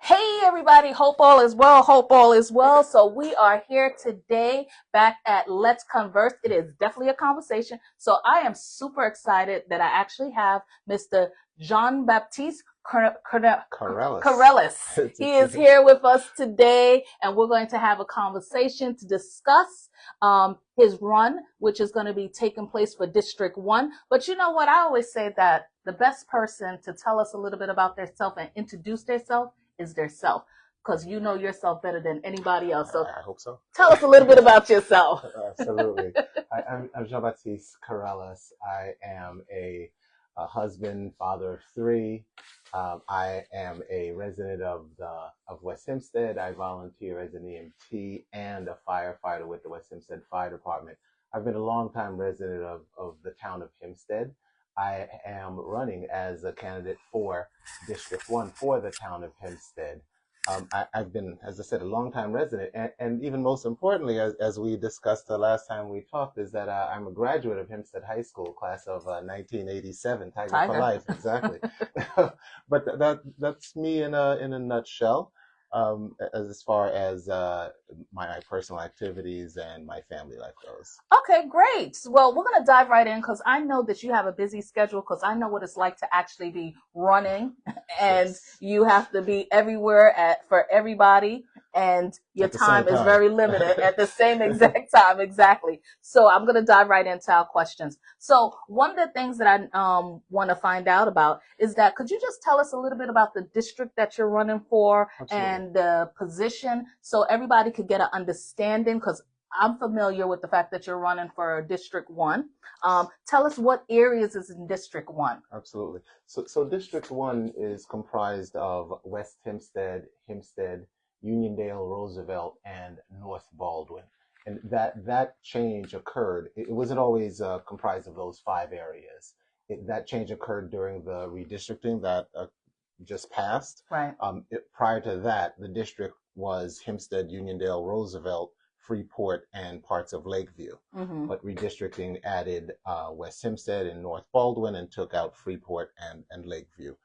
Hey everybody, hope all is well, hope all is well. So we are here today back at Let's Converse. It is definitely a conversation. So I am super excited that I actually have Mr. Jean-Baptiste CARELUS. CARELUS. He is here with us today and we're going to have a conversation to discuss his run, which is going to be taking place for District 1. But you know what? I always say that the best person to tell us a little bit about themselves and introduce themselves is their self, because you know yourself better than anybody else. So I hope so. tell us a little bit about yourself. Absolutely. I'm Jean-Baptiste CARELUS. I am a husband, father of three. I am a resident of West Hempstead. I volunteer as an EMT and a firefighter with the West Hempstead Fire Department. I've been a longtime resident of the town of Hempstead. I am running as a candidate for District 1 for the town of Hempstead. I've been, as I said, a longtime resident, and even most importantly, as we discussed the last time we talked, is that I'm a graduate of Hempstead High School, class of 1987, Tiger for Life, exactly. But that's me in a nutshell, as far as my personal activities and my family life goes. Okay, great. Well, we're going to dive right in because I know that you have a busy schedule, because I know what it's like to actually be running and Yes. you have to be everywhere for everybody, and your At the same time is time. very limited at the same exact time. Exactly. So I'm going to dive right into our questions. So one of the things that I want to find out about is that could you just tell us a little bit about the district that you're running for Absolutely. and the position so everybody could get an understanding, because I'm familiar with the fact that you're running for District 1. Tell us what areas is in District 1. Absolutely. So District 1 is comprised of West Hempstead, Hempstead, Uniondale, Roosevelt, and North Baldwin. And that change occurred. It wasn't always comprised of those five areas. That change occurred during the redistricting that just passed. Right. Prior to that, the district was Hempstead, Uniondale, Roosevelt, Freeport, and parts of Lakeview. Mm-hmm. But redistricting added West Hempstead and North Baldwin and took out Freeport and Lakeview.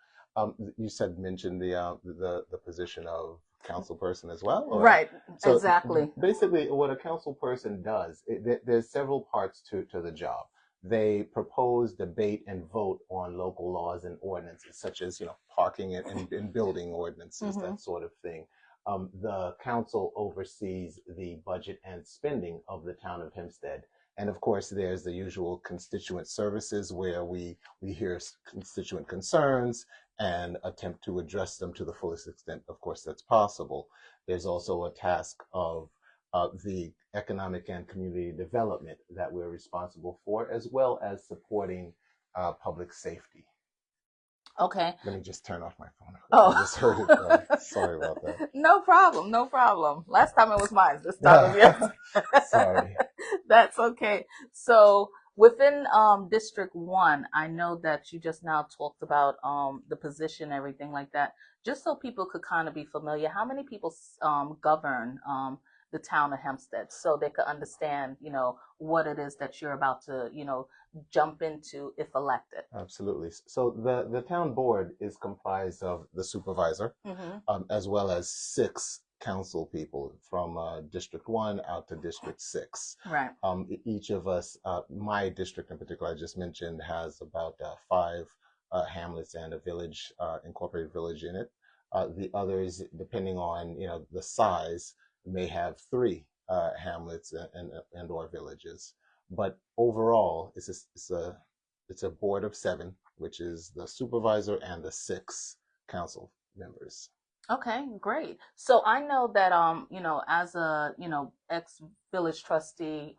You said mentioned the position of council person as well, or Right. so Exactly. basically what a council person does. There's several parts to the job. They propose, debate, and vote on local laws and ordinances, such as parking and building ordinances, Mm-hmm. that sort of thing. The council oversees the budget and spending of the town of Hempstead. And of course, there's the usual constituent services where we hear constituent concerns and attempt to address them to the fullest extent, of course, that's possible. There's also a task of the economic and community development that we're responsible for, as well as supporting public safety. Okay. Let me just turn off my phone. Oh. I just heard it. Sorry about that. No problem. No problem. Last time it was mine. This time it was yours. Sorry. That's okay. So within District 1, I know that you just now talked about the position and everything like that. Just so people could kind of be familiar, how many people govern the town of Hempstead, so they could understand, what it is that you're about to, jump into if elected? Absolutely. So the town board is comprised of the supervisor, Mm-hmm. as well as six council people from District 1 out to District 6. Right. Each of us, my district in particular, I just mentioned, has about five hamlets and a village, incorporated village in it. The others, depending on the size, may have three hamlets and or villages. But overall, it's a board of seven, which is the supervisor and the six council members. Okay, great. So I know that as a ex village trustee,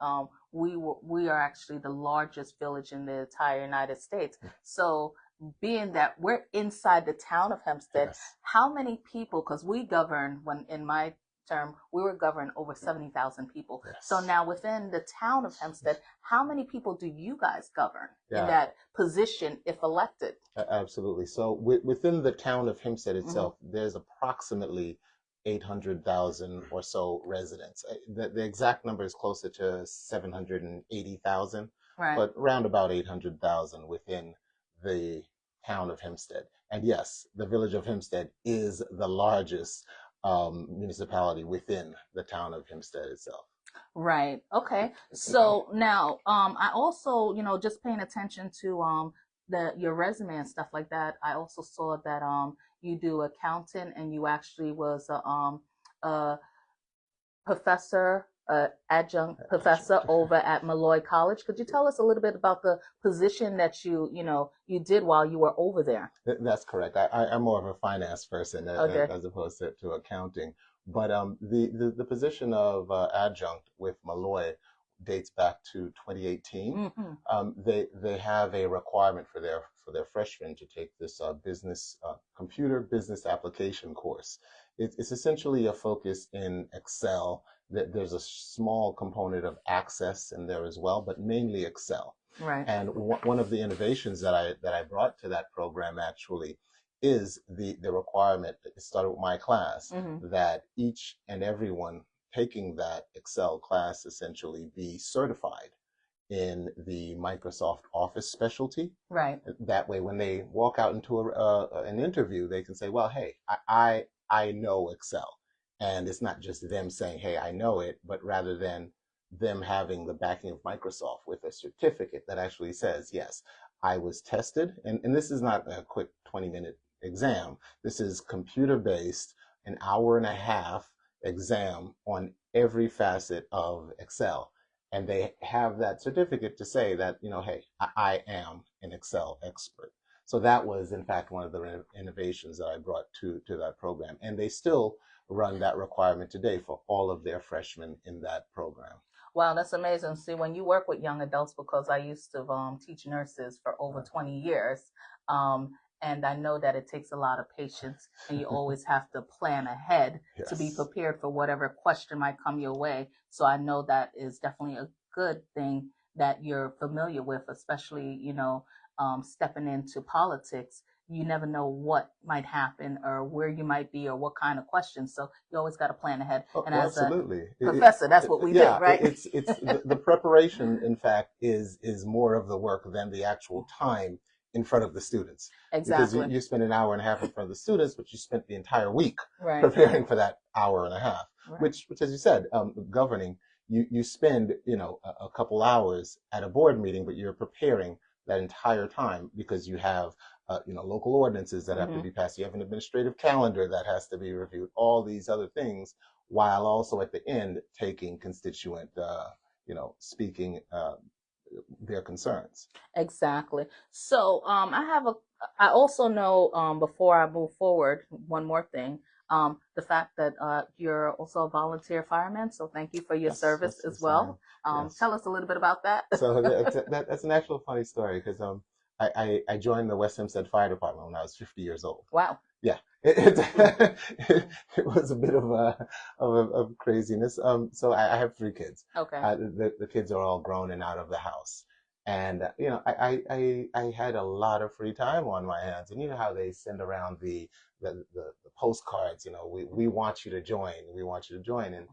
we are actually the largest village in the entire United States. So being that we're inside the town of Hempstead, Yes. how many people? Because we govern, when in my term we were governed over 70,000 people. Yes. So now within the town of Hempstead, how many people do you guys govern in Yeah. that position if elected? Absolutely. So within the town of Hempstead Mm-hmm. itself, there's approximately 800,000 or so residents. The exact number is closer to 780,000, Right. but around about 800,000 within the town of Hempstead. And yes, the village of Hempstead is the largest municipality within the town of Hempstead itself. Right. Okay. So now, I also, just paying attention to your resume and stuff like that. I also saw that you do accounting, and you actually was a professor, adjunct professor over at Malloy College. Could you tell us a little bit about the position that you did while you were over there? That's correct. I'm more of a finance person Okay. as opposed to accounting. But the position of adjunct with Malloy dates back to 2018. Hmm. They have a requirement for their freshmen to take this business computer business application course. It's essentially a focus in Excel. There's a small component of Access in there as well, but mainly Excel. Right. And one of the innovations that I brought to that program actually is the requirement. It started with my class Hmm. that each and everyone taking that Excel class essentially be certified in the Microsoft Office specialty. Right. That way, when they walk out into an interview, they can say, "Well, hey, I know Excel," and it's not just them saying, "Hey, I know it," but rather than them having the backing of Microsoft with a certificate that actually says, "Yes, I was tested," and this is not a quick 20-minute exam. This is computer based, an hour and a half exam on every facet of Excel, and they have that certificate to say that, hey, I am an Excel expert. So that was in fact one of the innovations that I brought to that program, and they still run that requirement today for all of their freshmen in that program. Wow, that's amazing. See, when you work with young adults, because I used to teach nurses for over 20 years, um, and I know that it takes a lot of patience, and you always have to plan ahead to be Yes. prepared for whatever question might come your way. So I know that is definitely a good thing that you're familiar with, especially, stepping into politics. You never know what might happen or where you might be or what kind of questions. So you always got to plan ahead. And Oh, as a absolutely. professor, that's what we do, Yeah, right? it's the preparation, in fact, is more of the work than the actual time in front of the students. Because Exactly. you spend an hour and a half in front of the students, but you spent the entire week Right. preparing for that hour and a half. Right. Which, as you said, governing, you spend, a couple hours at a board meeting, but you're preparing that entire time because you have local ordinances that have to Hmm. be passed. You have an administrative calendar that has to be reviewed, all these other things, while also at the end taking constituent, speaking their concerns. Exactly. So I also know, before I move forward, one more thing. The fact that you're also a volunteer fireman, so thank you for your Yes, service as yes, I am. well. Yes. Tell us a little bit about that. So that's an actual funny story because I joined the West Hempstead Fire Department when I was 50 years old. Wow. Yeah, it was a bit of craziness. So I have three kids. Okay. The kids are all grown and out of the house, and I had a lot of free time on my hands. And you know how they send around the postcards. We want you to join. We want you to join. And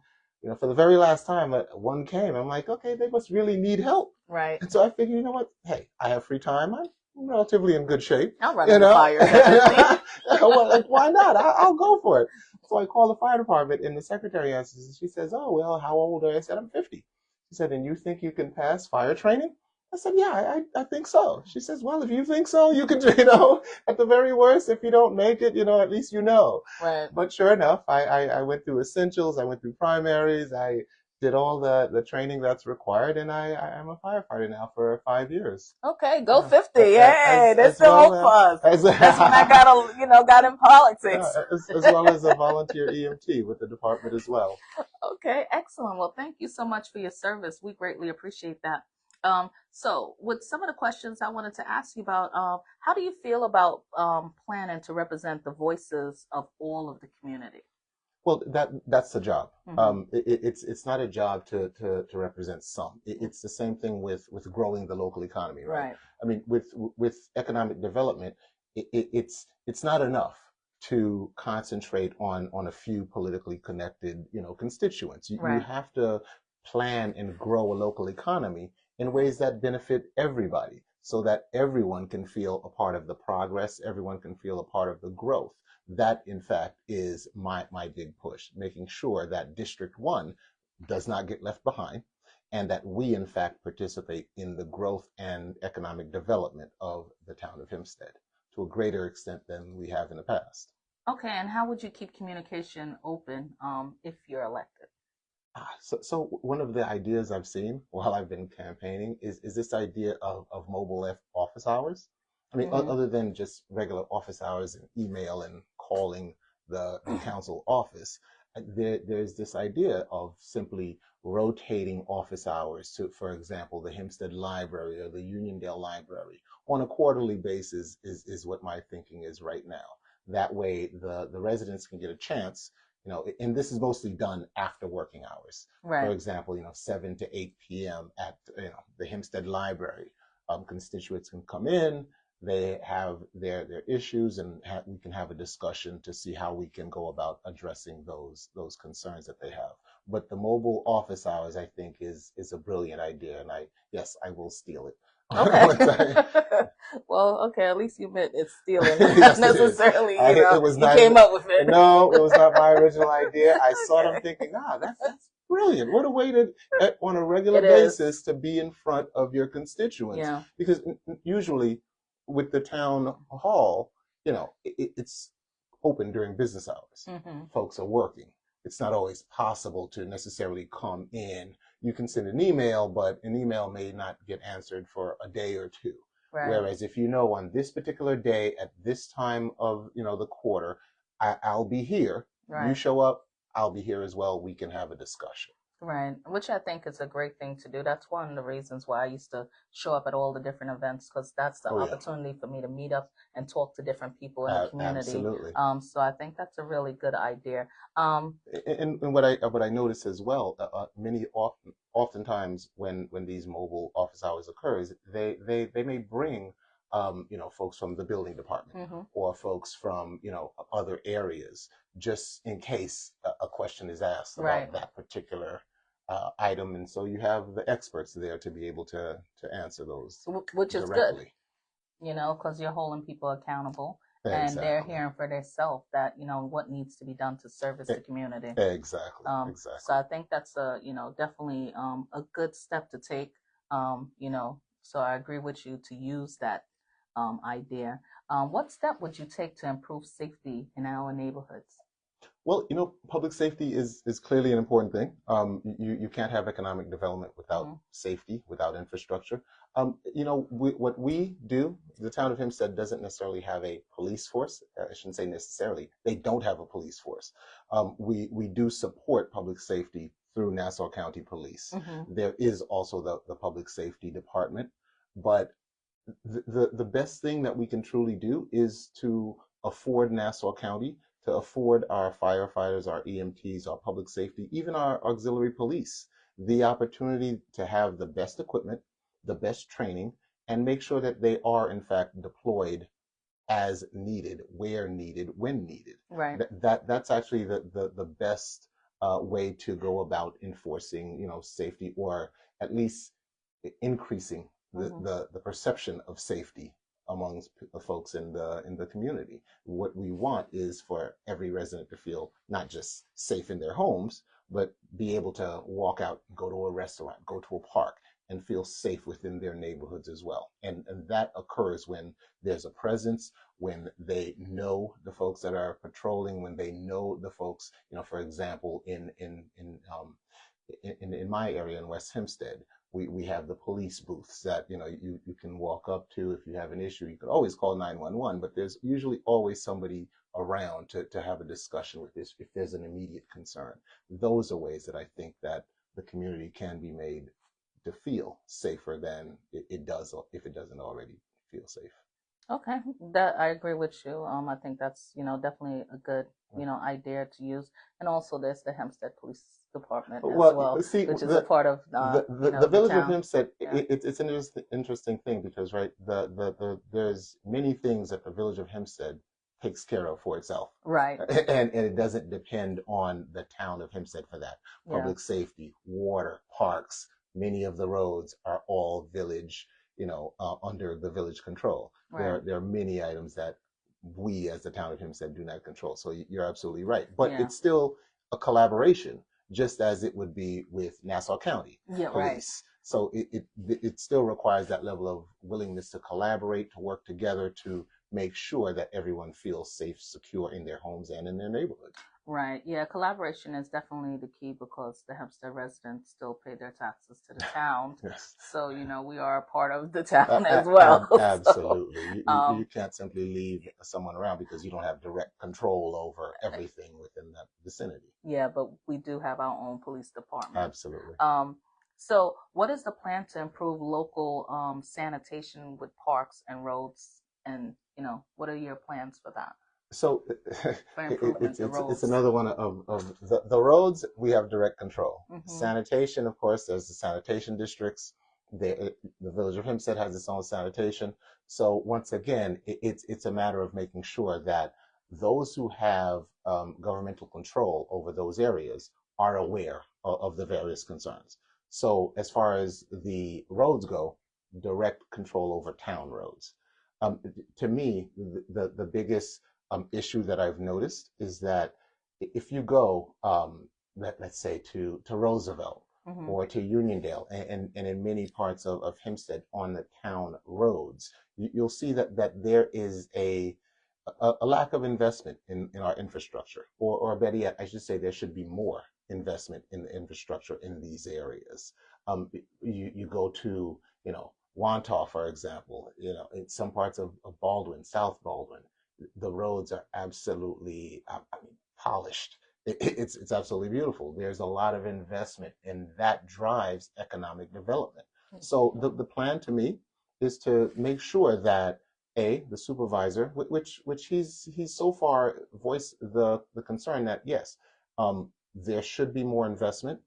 for the very last time, one came. I'm like, okay, they must really need help. Right. And so I figured, you know what? Hey, I have free time. I'm relatively in good shape. I'll run in the fire, definitely. Well, like, why not? I'll go for it. So I call the fire department, and the secretary answers, and she says, "Oh, well, how old are you?" I said, "I'm 50." She said, "And you think you can pass fire training?" I said, "Yeah, I think so." She says, "Well, if you think so, you can, at the very worst, if you don't make it, at least you know." Right. But sure enough, I went through essentials, I went through primaries, I did all the training that's required, and I'm a firefighter now for 5 years. Okay, go 50. Hey, As there's as still well hope for us. as That's when I got in politics. as well as a volunteer EMT with the department as well. Okay, excellent. Well, thank you so much for your service. We greatly appreciate that. So, with some of the questions I wanted to ask you about, how do you feel about planning to represent the voices of all of the community? Well, that's the job. Hmm. It's not a job to represent some. It's the same thing with growing the local economy, right? Right. I mean, with economic development, it's not enough to concentrate on a few politically connected, constituents. You Right. have to plan and grow a local economy in ways that benefit everybody. so that everyone can feel a part of the progress, everyone can feel a part of the growth. That, in fact, is my big push, making sure that District 1 does not get left behind, and that we, in fact, participate in the growth and economic development of the town of Hempstead to a greater extent than we have in the past. Okay, and how would you keep communication open if you're elected? So one of the ideas I've seen while I've been campaigning is this idea of mobile office hours. I mean, Mm-hmm. other than just regular office hours and email and calling the council office, there's this idea of simply rotating office hours to, for example, the Hempstead Library or the Uniondale Library on a quarterly basis is what my thinking is right now. That way, the residents can get a chance, and this is mostly done after working hours. For Right. example, 7 to 8 p.m. at the Hempstead Library. Constituents can come in, they have their issues, and we can have a discussion to see how we can go about addressing those concerns that they have. But the mobile office hours, I think, is a brilliant idea, and I will steal it. Okay. Once Well, okay, at least you admit it's stealing. Not yes, it is. necessarily, It was you not. came up with it. No, it was not my original idea. I saw them Okay. thinking, that's brilliant. What a way to, on a regular It is. basis, to be in front of your constituents. Yeah. Because usually with the town hall, it's open during business hours. Hmm. Folks are working. It's not always possible to necessarily come in. You can send an email, but an email may not get answered for a day or two. Right. Whereas if you know on this particular day at this time of the quarter, I'll be here. You Right. show up, I'll be here as well. We can have a discussion. Right, which I think is a great thing to do. That's one of the reasons why I used to show up at all the different events because that's the Oh yeah, opportunity for me to meet up and talk to different people in the community. absolutely. So I think that's a really good idea. Um, And what I notice as well, oftentimes when these mobile office hours occurs, they may bring folks from the building department mhm. or folks from other areas, just in case a question is asked Right, about that particular item, and so you have the experts there to be able to answer those which is good, directly. because you're holding people accountable and they're Exactly. hearing for themselves that, what needs to be done to service the E- community. Exactly. So Exactly. I think that's definitely a good step to take. So I agree with you to use that idea. What step would you take to improve safety in our neighborhoods? Well, public safety is clearly an important thing. You can't have economic development without Hmm. safety, without infrastructure. What we do, the town of Hempstead doesn't necessarily have a police force. I shouldn't say necessarily. They don't have a police force. We do support public safety through Nassau County Police. Hmm. There is also the public safety department, but the best thing that we can truly do is to afford Nassau County, to afford our firefighters, our EMTs, our public safety, even our auxiliary police, the opportunity to have the best equipment, the best training, and make sure that they are in fact deployed as needed, where needed, when needed. Right. That's actually the best way to go about enforcing, safety, or at least increasing Hmm. the perception of safety amongst the folks in the community. What we want is for every resident to feel not just safe in their homes, but be able to walk out, go to a restaurant, go to a park, and feel safe within their neighborhoods as well. And that occurs when there's a presence, when they know the folks that are patrolling, when they know the folks, for example, in my area in West Hempstead, we have the police booths that you can walk up to if you have an issue. You can always call 911, but there's usually always somebody around to have a discussion with this if there's an immediate concern. Those are ways that I think that the community can be made to feel safer than it does if it doesn't already feel safe. Okay, that I agree with you. I think that's definitely a good idea to use, and also there's the Hempstead Police Department as Well, well, see, which is a part of the the village of town. Hempstead, Yeah. it's an interesting thing because, right, there's many things that the village of Hempstead takes care of for itself. Right. And it doesn't depend on the town of Hempstead for that. Yeah. Public safety, water, parks, many of the roads are all village under the village control. Right. There are many items that we as the town of Hempstead do not control. So you're absolutely right. But Yeah. it's still a collaboration, just as it would be with Nassau County Yeah. Right. Police. So it still requires that level of willingness to collaborate, to work together, to make sure that everyone feels safe, secure in their homes and in their neighborhood. Right. Yeah, collaboration is definitely the key because the Hempstead residents still pay their taxes to the town. Yes. So, we are a part of the town as well. Absolutely. So, You can't simply leave someone around because you don't have direct control over everything within that vicinity. yeah, but we do have our own police department. Absolutely. So what is the plan to improve local sanitation with parks and roads? And, what are your plans for that? So For improvement the it's roads. another one of the roads. We have direct control. Mm-hmm. Sanitation, of course, there's the sanitation districts. The village of Hempstead has its own sanitation. So once again, it's a matter of making sure that those who have governmental control over those areas are aware of the various concerns. So as far as the roads go, direct control over town roads. To me, the biggest issue that I've noticed is that if you go, let's say to Roosevelt Mm-hmm. or to Uniondale and in many parts of Hempstead on the town roads, you'll see that there is a lack of investment in our infrastructure, or better yet, I should say there should be more investment in the infrastructure in these areas. You go to, Wantagh, for example, in some parts of Baldwin, South Baldwin, the roads are absolutely, polished. It's absolutely beautiful. There's a lot of investment, and that drives economic development. So the plan to me is to make sure that the supervisor, which he's so far voiced the concern that yes, there should be more investment,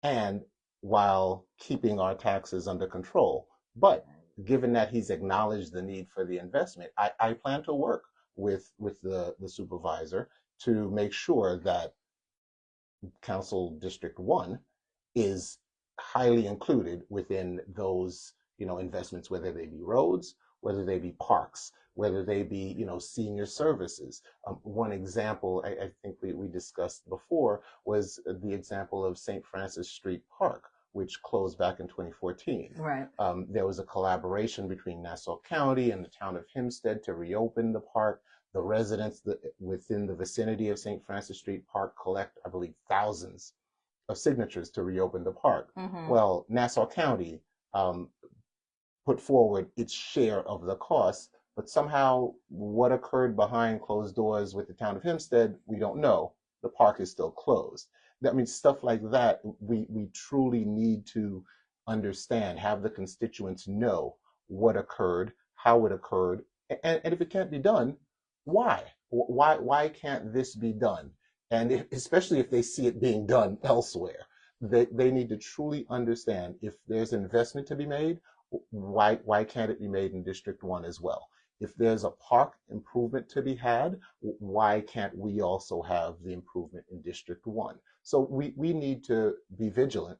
and while keeping our taxes under control. But given that he's acknowledged the need for the investment, I plan to work with the supervisor to make sure that Council District 1 is highly included within those, investments, whether they be roads, whether they be parks, whether they be, senior services. One example I think we discussed before was the example of St. Francis Street Park, which closed back in 2014. Right. There was a collaboration between Nassau County and the town of Hempstead to reopen the park. The residents within the vicinity of St. Francis Street Park collect, I believe, thousands of signatures to reopen the park. Mm-hmm. Well, Nassau County put forward its share of the cost, but somehow what occurred behind closed doors with the town of Hempstead, we don't know. The park is still closed. That means stuff like that, we truly need to understand, have the constituents know what occurred, how it occurred, and if it can't be done, why? Why can't this be done? And especially if they see it being done elsewhere, they need to truly understand if there's investment to be made, why can't it be made in District 1 as well? If there's a park improvement to be had, why can't we also have the improvement in District 1? So we need to be vigilant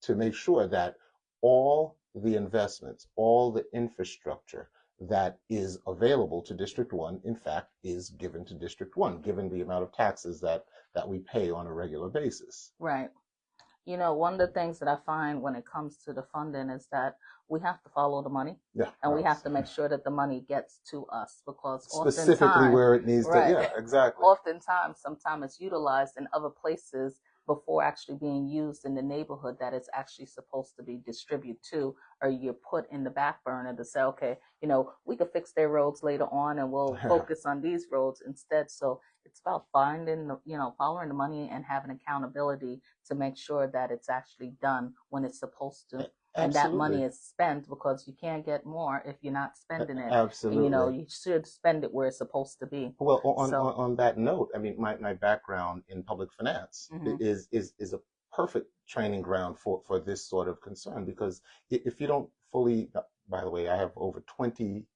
to make sure that all the investments, all the infrastructure that is available to District 1, in fact, is given to District 1, given the amount of taxes that we pay on a regular basis. Right. One of the things that I find when it comes to the funding is that we have to follow the money. Yeah, and we have to make sure that the money gets to us because specifically where it needs right, to. Yeah, exactly. Sometimes it's utilized in other places before actually being used in the neighborhood that it's actually supposed to be distributed to, or you're put in the back burner to say, okay, we could fix their roads later on and we'll focus on these roads instead. So it's about following the money and having accountability to make sure that it's actually done when it's supposed to. Absolutely. And that money is spent because you can't get more if you're not spending it. Absolutely. And, you should spend it where it's supposed to be. Well, on that note, I mean, my background in public finance mm-hmm. is a perfect training ground for this sort of concern, because if you don't fully, by the way, I have over 20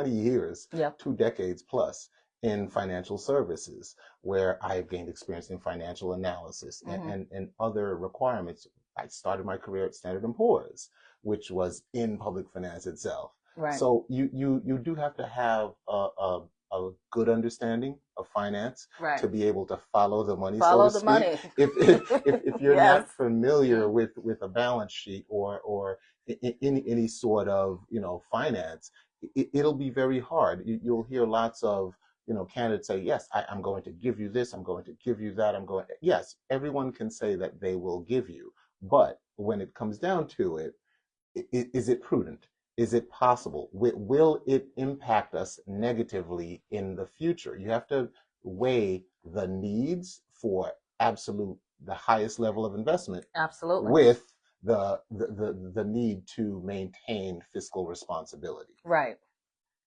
years, yep. 2 decades plus in financial services, where I've gained experience in financial analysis mm-hmm. and other requirements. I started my career at Standard & Poor's. which was in public finance itself. Right. So you do have to have a good understanding of finance Right. to be able to follow the money, so Follow to the speak. money. If you're Yes. not familiar with a balance sheet or any sort of finance, it'll be very hard. You'll hear lots of candidates say, yes, I'm going to give you this, I'm going to give you that, yes, everyone can say that they will give you, but when it comes down to it, is it prudent? Is it possible? Will it impact us negatively in the future? You have to weigh the needs for the highest level of investment Absolutely. with the need to maintain fiscal responsibility. Right.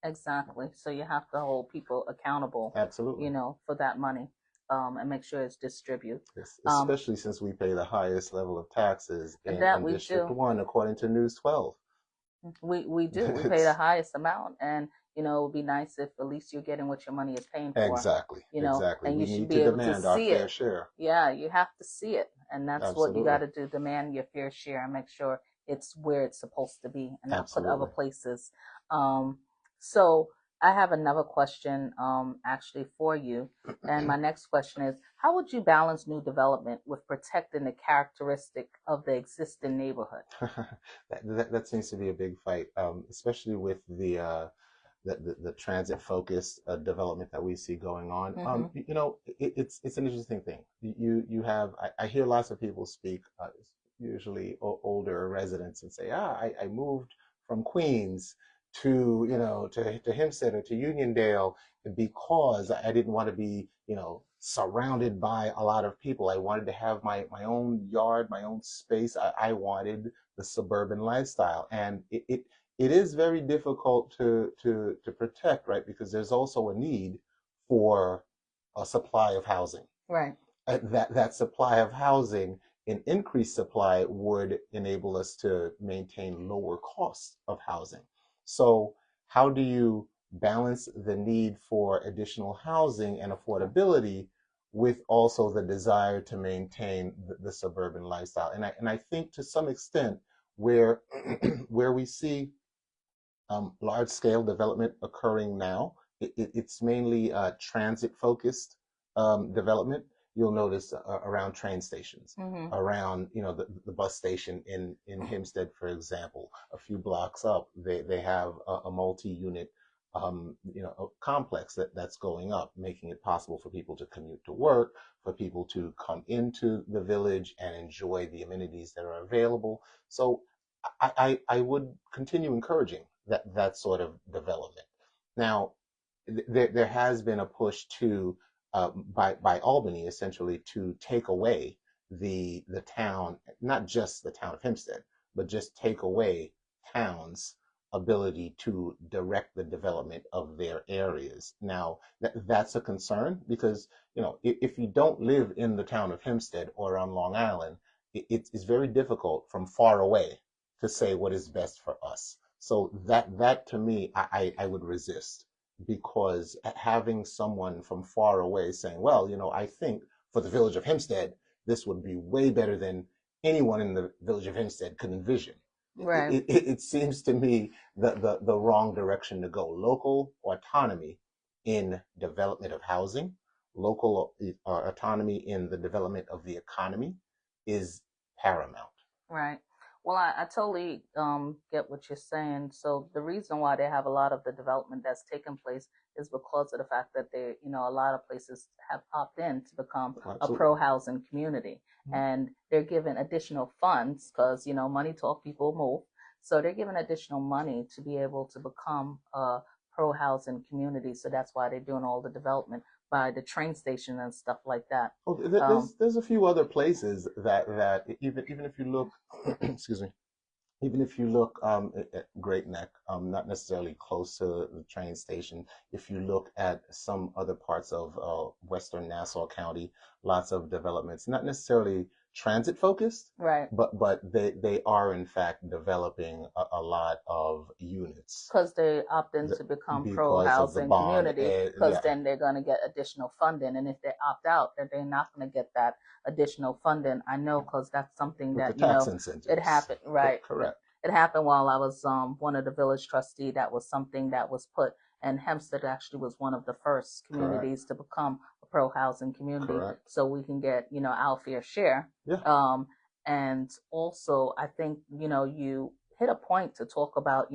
Exactly. So you have to hold people accountable, Absolutely. for that money, and make sure it's distributed. Yes, especially since we pay the highest level of taxes That in we District do. 1, according to News 12. We do. We pay the highest amount, and it would be nice if at least you're getting what your money is paying for. Exactly. And We you should need be to able to demand our see fair it. share. Yeah, you have to see it, and that's what you got Absolutely. to do. Demand your fair share and make sure it's where it's supposed to be, and not put other Absolutely. places. So I have another question, actually for you, and my next question is: how would you balance new development with protecting the characteristic of the existing neighborhood? That seems to be a big fight, especially with the transit focused development that we see going on. It's an interesting thing. You have I hear lots of people speak, usually older residents, and say, I moved from Queens to to Hempstead or to Uniondale because I didn't want to be surrounded by a lot of people. I wanted to have my own yard, my own space. I wanted the suburban lifestyle, and it is very difficult to protect, right? Because there's also a need for a supply of housing. Right. That supply of housing, an increased supply, would enable us to maintain lower costs of housing. So how do you balance the need for additional housing and affordability with also the desire to maintain the suburban lifestyle? And I think to some extent where where we see large scale development occurring now. It's mainly transit focused development. You'll notice around train stations, around the bus station in Hempstead, for example. A few blocks up, they have a multi-unit complex that's going up, making it possible for people to commute to work, for people to come into the village and enjoy the amenities that are available. So I would continue encouraging that sort of development. Now, there has been a push to by Albany essentially to take away the town, not just the town of Hempstead, but just take away towns' ability to direct the development of their areas. Now, that's a concern because if you don't live in the town of Hempstead or on Long Island, it's very difficult from far away to say what is best for us. So that to me, I would resist, because having someone from far away saying, well, I think for the village of Hempstead, this would be way better than anyone in the village of Hempstead could envision. Right. It seems to me the wrong direction to go. Local autonomy in development of housing, local autonomy in the development of the economy is paramount. Right. Well, I totally get what you're saying. So the reason why they have a lot of the development that's taken place is because of the fact that a lot of places have opted in to become a pro housing community, and they're given additional funds because money talk, people move. So they're given additional money to be able to become a pro housing community. So that's why they're doing all the development by the train station and stuff like that. Oh, there's a few other places that even if you look, excuse me, even if you look at Great Neck, not necessarily close to the train station, if you look at some other parts of Western Nassau County, lots of developments, not necessarily transit focused, Right. but they are in fact developing a lot of units Because they opt in to become pro because of the housing bond. community, because Yeah, then they're going to get additional funding. And if they opt out, then they're not going to get that additional funding. I know because that's something with the that, tax incentives. it happened. Right. Correct. it happened while I was one of the village trustee. That was something that was put, and Hempstead actually was one of the first Correct. communities to become a pro housing community, Correct. so we can get our fair share. Yeah. And also, I think you hit a point to talk about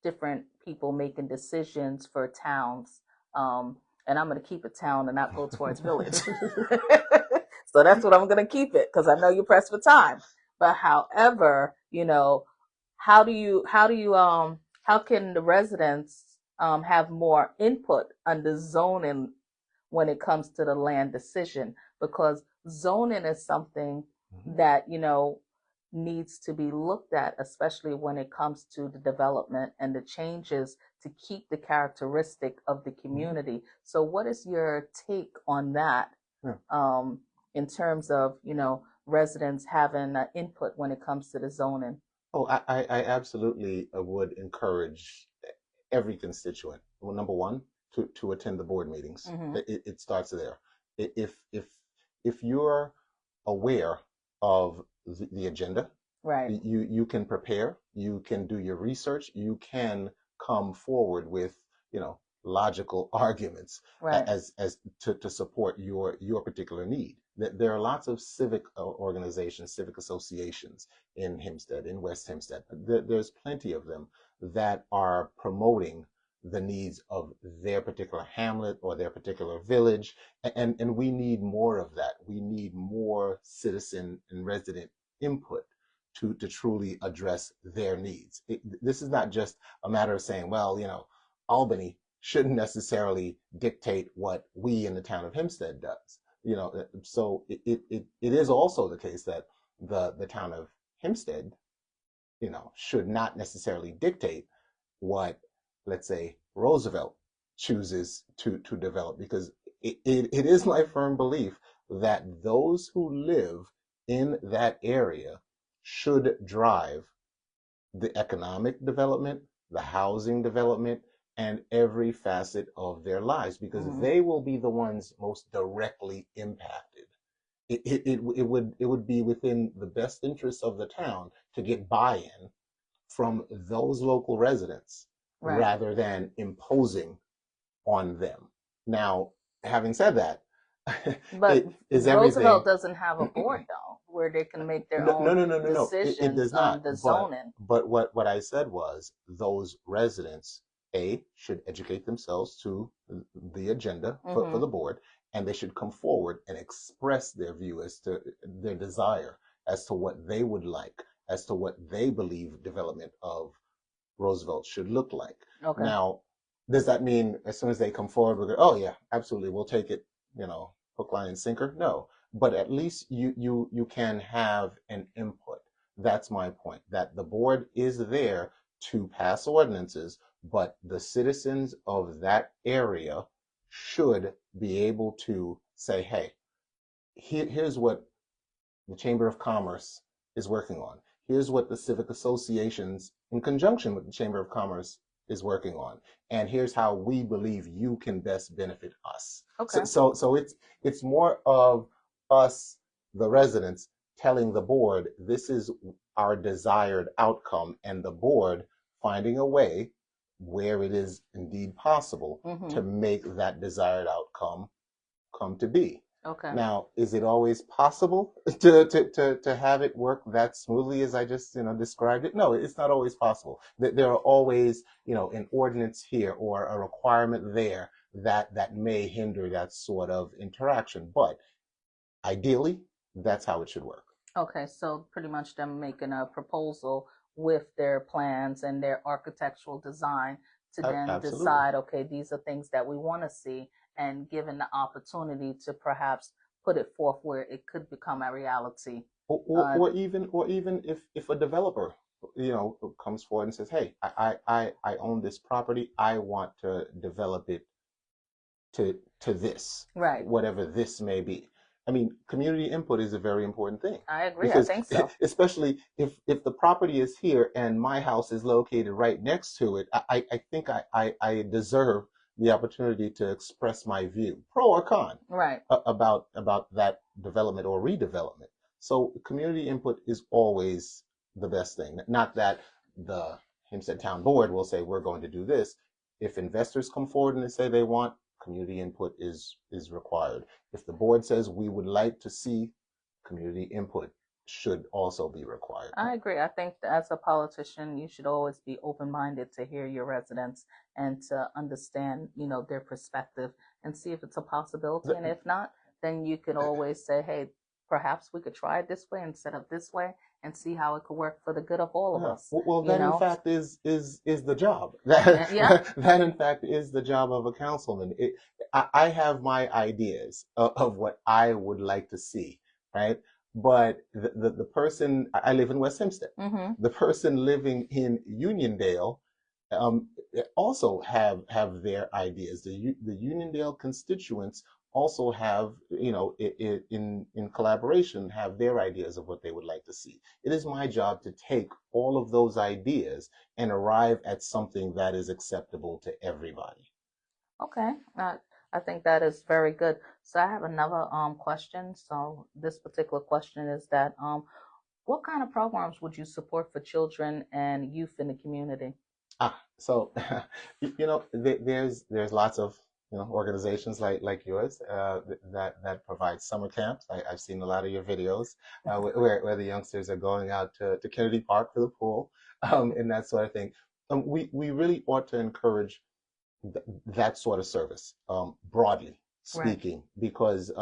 different people making decisions for towns. And I'm going to keep it town and not go towards village. So that's what I'm going to keep it, because I know you're pressed for time. But however, how can the residents have more input on the zoning when it comes to the land decision? Because zoning is something that needs to be looked at, especially when it comes to the development and the changes to keep the characteristic of the community. So what is your take on that, Yeah. in terms of residents having input when it comes to the zoning? Oh, I absolutely would encourage every constituent. Well, number one, to attend the board meetings. Mm-hmm. It starts there. If you're aware of the agenda, Right. you can prepare, you can do your research, you can come forward with logical arguments Right. as to support your particular need. There are lots of civic organizations, civic associations in Hempstead, in West Hempstead. There's plenty of them that are promoting the needs of their particular hamlet or their particular village, and we need more of that. We need more citizen and resident input to truly address their needs. This is not just a matter of saying, well, Albany shouldn't necessarily dictate what we in the town of Hempstead does. So it is also the case that the town of Hempstead, should not necessarily dictate what, let's say, Roosevelt chooses to develop, because it is my firm belief that those who live in that area should drive the economic development, the housing development, and every facet of their lives, because they will be the ones most directly impacted. It would be within the best interests of the town to get buy-in from those local residents, Right. rather than imposing on them. Now, having said that, But is Roosevelt everything doesn't have a board though, where they can make their no, own no. It decisions does on not. the But zoning. what I said was those residents, A, should educate themselves to the agenda for the board, and they should come forward and express their view as to their desire as to what they would like, as to what they believe development of Roosevelt should look like. Okay. Now, does that mean as soon as they come forward, we're going, oh yeah, absolutely, we'll take it, hook, line, and sinker? No, but at least you can have an input. That's my point. That the board is there to pass ordinances, but the citizens of that area should be able to say, hey, here's what the Chamber of Commerce is working on. Here's what the civic associations, in conjunction with the Chamber of Commerce, is working on, and here's how we believe you can best benefit us. Okay. So it's more of us, the residents, telling the board this is our desired outcome, and the board finding a way where it is indeed possible to make that desired outcome come to be. Okay. Now, is it always possible to have it work that smoothly as I just described it? No, it's not always possible. There are always an ordinance here or a requirement there that may hinder that sort of interaction. But ideally, that's how it should work. Okay, so pretty much them making a proposal with their plans and their architectural design to then Absolutely. decide, okay, these are things that we want to see, and given the opportunity to perhaps put it forth where it could become a reality. Or even if a developer comes forward and says, hey, I own this property, I want to develop it to this, Right. whatever this may be. I mean, community input is a very important thing. I agree. Because I think so. especially if the property is here and my house is located right next to it, I think I deserve the opportunity to express my view, pro or con, right, about that development or redevelopment. So community input is always the best thing. Not that the Hempstead Town Board will say we're going to do this. If investors come forward and they say they want, community input is required. If the board says we would like to see, community input should also be required. I agree. I think that as a politician, you should always be open-minded to hear your residents and to understand, their perspective and see if it's a possibility. And if not, then you could always say, hey, perhaps we could try it this way instead of this way and see how it could work for the good of all of us. Well, that in fact is the job. Yeah. That in fact is the job of a councilman. I have my ideas of what I would like to see, right? But the person, I live in West Hempstead. Mm-hmm. The person living in Uniondale also have their ideas. The Uniondale constituents also have, in collaboration, have their ideas of what they would like to see. It is my job to take all of those ideas and arrive at something that is acceptable to everybody. Okay. I think that is very good. So I have another question. So this particular question is that what kind of programs would you support for children and youth in the community? So there's lots of organizations like yours that provide summer camps. I've seen a lot of your videos where the youngsters are going out to Kennedy Park for the pool and that sort of thing. We really ought to encourage that sort of service, broadly speaking, right. Because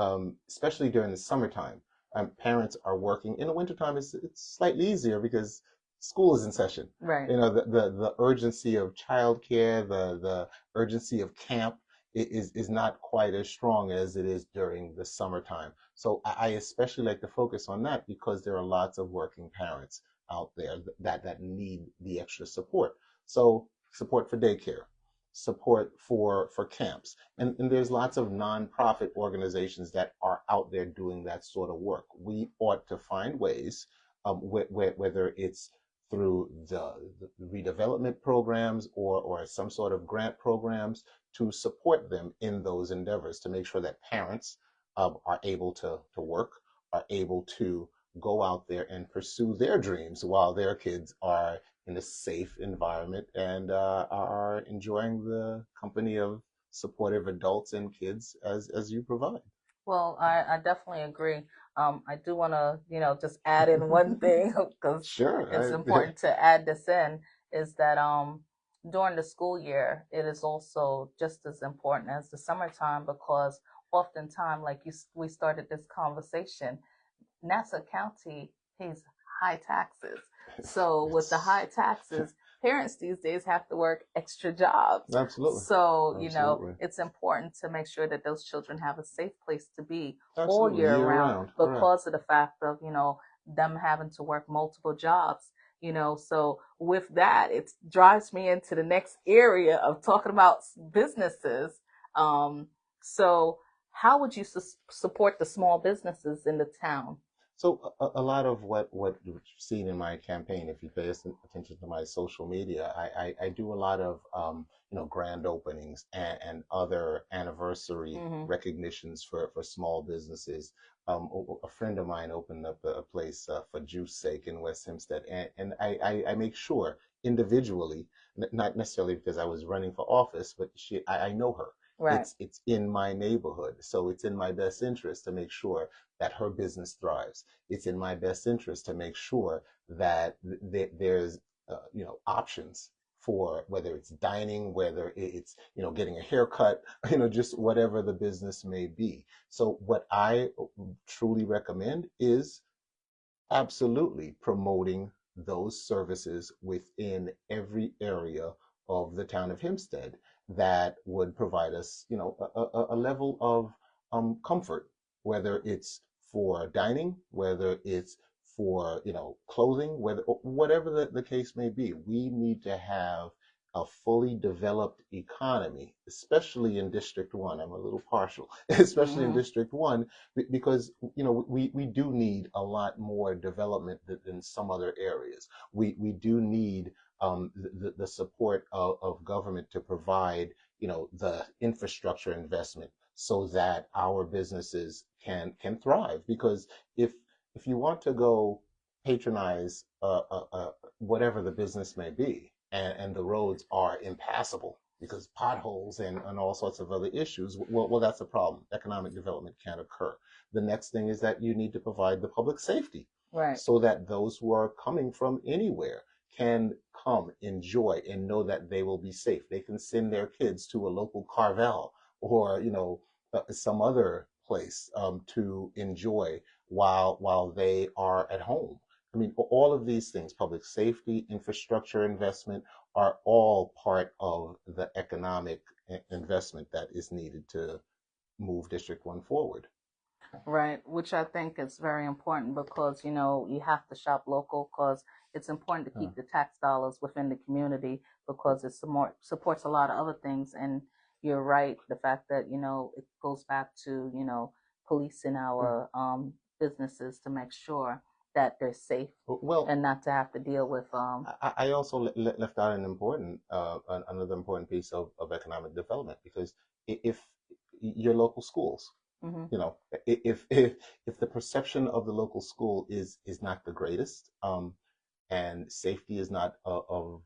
especially during the summertime, parents are working. In the wintertime, it's slightly easier because school is in session. Right. The urgency of childcare, the urgency of camp is not quite as strong as it is during the summertime. So I especially like to focus on that because there are lots of working parents out there that need the extra support. So support for daycare, support for camps. And there's lots of nonprofit organizations that are out there doing that sort of work. We ought to find ways, whether it's through the redevelopment programs or some sort of grant programs, to support them in those endeavors, to make sure that parents are able to work, are able to go out there and pursue their dreams while their kids are in a safe environment and are enjoying the company of supportive adults and kids as you provide. Well, I definitely agree. I do want to, just add in one thing because Sure, it's important to add this in, is that during the school year, it is also just as important as the summertime because oftentimes, like we started this conversation, Nassau County pays high taxes. So with the high taxes, parents these days have to work extra jobs. Absolutely. So, Absolutely. it's important to make sure that those children have a safe place to be Absolutely. all year round because Correct. of the fact of, them having to work multiple jobs. So with that, it drives me into the next area of talking about businesses. So how would you support the small businesses in the town? So a lot of what you've seen in my campaign, if you pay attention to my social media, I do a lot of grand openings and other anniversary recognitions for small businesses. A friend of mine opened up a place for Juice Sake in West Hempstead, and I make sure individually, not necessarily because I was running for office, but I know her. Right. It's in my neighborhood, so it's in my best interest to make sure that her business thrives. It's in my best interest to make sure that there's options for whether it's dining, whether it's getting a haircut, just whatever the business may be. So what I truly recommend is absolutely promoting those services within every area of the town of Hempstead that would provide us, a level of comfort, whether it's for dining, whether it's for, clothing, whatever the case may be. We need to have a fully developed economy, especially in District 1. I'm a little partial, especially in District 1, because we do need a lot more development than some other areas. We do need the support of government to provide the infrastructure investment so that our businesses can thrive. Because if you want to go patronize whatever the business may be, and the roads are impassable because potholes and all sorts of other issues, well, that's a problem. Economic development can't occur. The next thing is that you need to provide the public safety, Right. so that those who are coming from anywhere can come, enjoy, and know that they will be safe. They can send their kids to a local Carvel or, some other place to enjoy while they are at home. I mean, all of these things, public safety, infrastructure investment, are all part of the economic investment that is needed to move District 1 forward. Right, which I think is very important because you have to shop local because it's important to Uh, keep the tax dollars within the community because it supports a lot of other things. And you're right, the fact that it goes back to policing mm. our businesses to make sure that they're safe Well, and not to have to deal with I also left out another important piece of economic development, because if your local schools, mhm. you know, if the perception of the local school is not the greatest, and safety is not of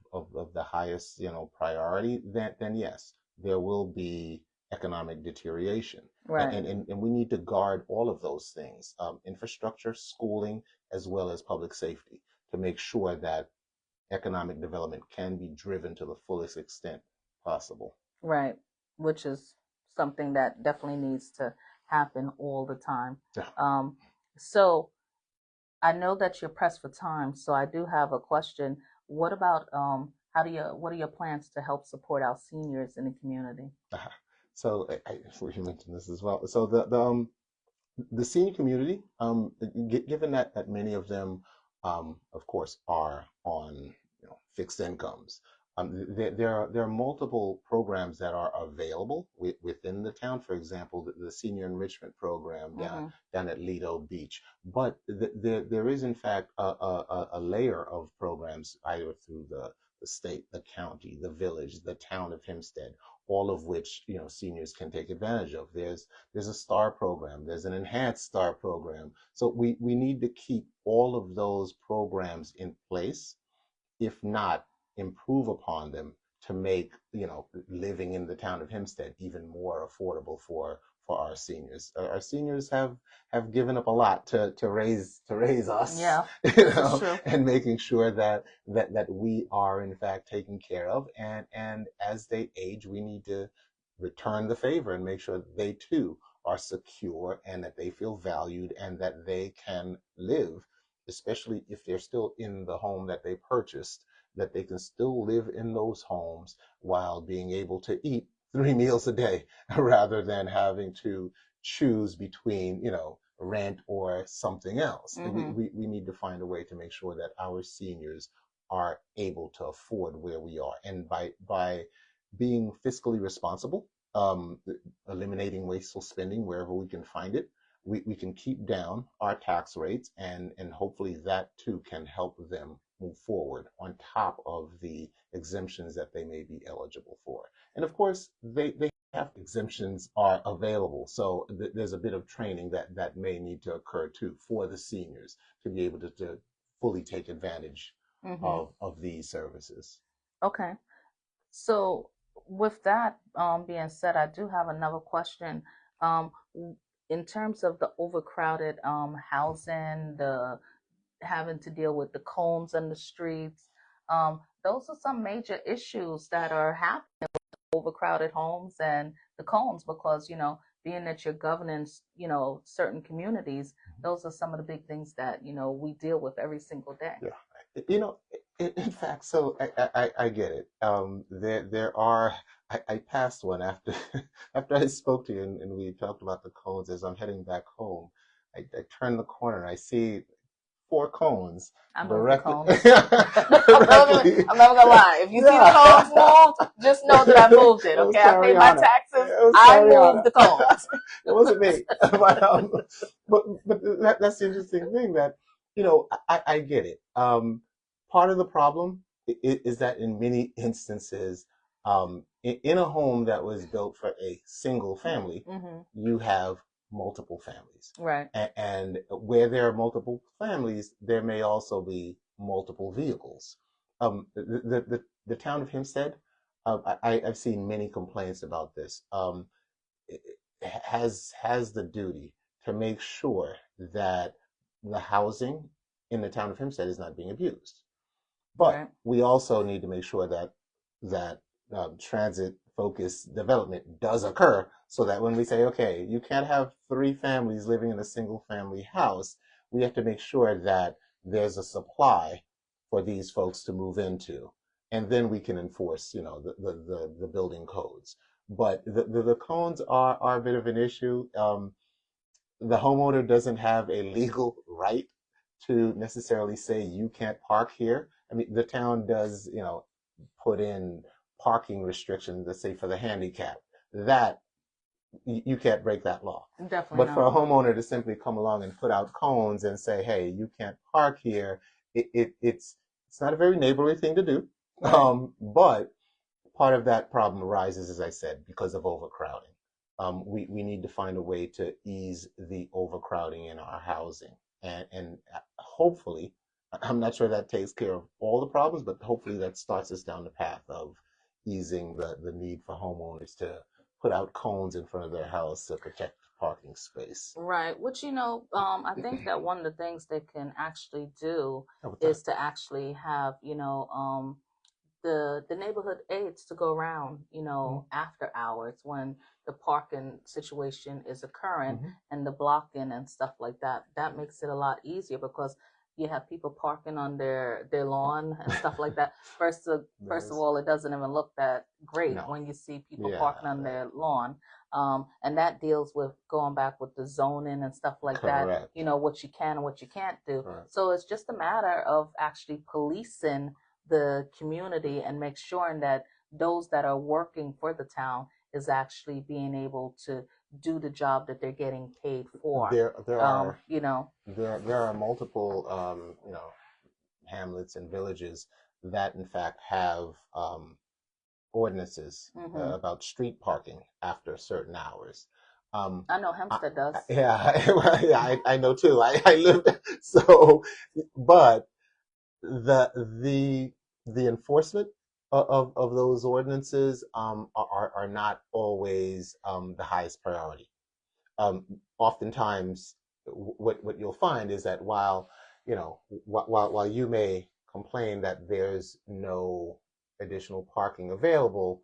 the highest, priority, then yes, there will be economic deterioration. Right, And we need to guard all of those things, infrastructure, schooling, as well as public safety, to make sure that economic development can be driven to the fullest extent possible. right, which is something that definitely needs to happen all the time. Yeah. Um, so I know that you're pressed for time, so I do have a question. What about what are your plans to help support our seniors in the community? So you mentioned this as well. So the senior community, given that many of them, of course, are on fixed incomes, there are multiple programs that are available within the town. For example, the senior enrichment program Mm-hmm. down at Lido Beach. But there is, in fact, a layer of programs either through the state, the county, the village, the town of Hempstead, all of which seniors can take advantage of. There's a STAR program, there's an enhanced STAR program. So we need to keep all of those programs in place, if not improve upon them, to make living in the town of Hempstead even more affordable for our seniors. Our seniors have given up a lot to raise us, Yeah, this is true. and making sure that we are in fact taken care of, and as they age, we need to return the favor and make sure that they too are secure and that they feel valued and that they can live, especially if they're still in the home that they purchased, that they can still live in those homes while being able to eat 3 meals a day rather than having to choose between, rent or something else. Mm-hmm. We need to find a way to make sure that our seniors are able to afford where we are. And by being fiscally responsible, um, eliminating wasteful spending wherever we can find it, we can keep down our tax rates, and hopefully that too can help them move forward on top of the exemptions that they may be eligible for. And of course, they have exemptions are available. So there's a bit of training that may need to occur too for the seniors to be able to fully take advantage Mm-hmm. of these services. Okay. So with that being said, I do have another question. Um, in terms of the overcrowded housing, the having to deal with the cones in the streets, those are some major issues that are happening, overcrowded homes and the cones, because being that you're governing certain communities, those are some of the big things that we deal with every single day. Yeah, in fact, so I get it. There are. I passed one after after I spoke to you, and we talked about the cones. As I'm heading back home, I turn the corner and I see 4 cones I move the directly cones. directly. I'm never gonna lie. If you see the cones moved, just know that I moved it. It was Okay, I paid my Tariana. taxes. It was I Tariana. moved the cones. It wasn't me. But that's the interesting thing, that I get it. Part of the problem is that in many instances, in a home that was built for a single family, Mm-hmm. you have multiple families. Right. And where there are multiple families, there may also be multiple vehicles. The town of Hempstead, I've seen many complaints about this. Has the duty to make sure that the housing in the town of Hempstead is not being abused. But Right. we also need to make sure that transit focused development does occur, so that when we say, okay, you can't have three families living in a single family house, we have to make sure that there's a supply for these folks to move into. And then we can enforce, the building codes. But the codes are a bit of an issue. The homeowner doesn't have a legal right to necessarily say you can't park here. I mean, the town does, put in parking restrictions, let's say for the handicap. That you can't break that law. Definitely But for a not. homeowner to simply come along and put out cones and say, "Hey, you can't park here," it's not a very neighborly thing to do. Right. But part of that problem arises, as I said, because of overcrowding. We need to find a way to ease the overcrowding in our housing. And hopefully, I'm not sure that takes care of all the problems, but hopefully that starts us down the path of easing the need for homeowners to put out cones in front of their house to protect parking space. Right. Which, I think that one of the things they can actually do How about that? is to actually have, the neighborhood aides to go around, Mhm. after hours when the parking situation is occurring Mhm. and the blocking and stuff like that. That makes it a lot easier because you have people parking on their lawn and stuff like that. First of There's all, it doesn't even look that great no. when you see people Yeah, parking on their lawn. And that deals with going back with the zoning and stuff like that, correct. what you can and what you can't do. Correct. So it's just a matter of actually policing the community and make sure that those that are working for the town is actually being able to do the job that they're getting paid for. There are You know, there are multiple hamlets and villages that in fact have ordinances hmm about street parking after certain hours. Um, I know I, Hempstead does. yeah, well, yeah, I know too. I live so, but the the the enforcement of those ordinances are not always the highest priority. Oftentimes, what you'll find is that while you may complain that there's no additional parking available,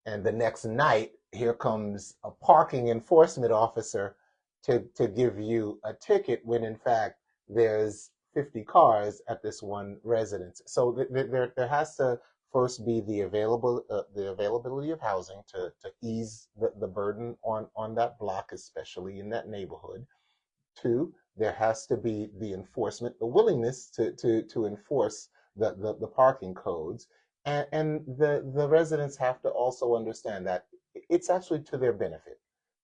and the next night here comes a parking enforcement officer to give you a ticket when in fact there's 50 cars at this one residence. So there has to first be the availability of housing to ease the burden on that block, especially in that neighborhood. Two, there has to be the enforcement, the willingness to enforce the parking codes. And the residents have to also understand that it's actually to their benefit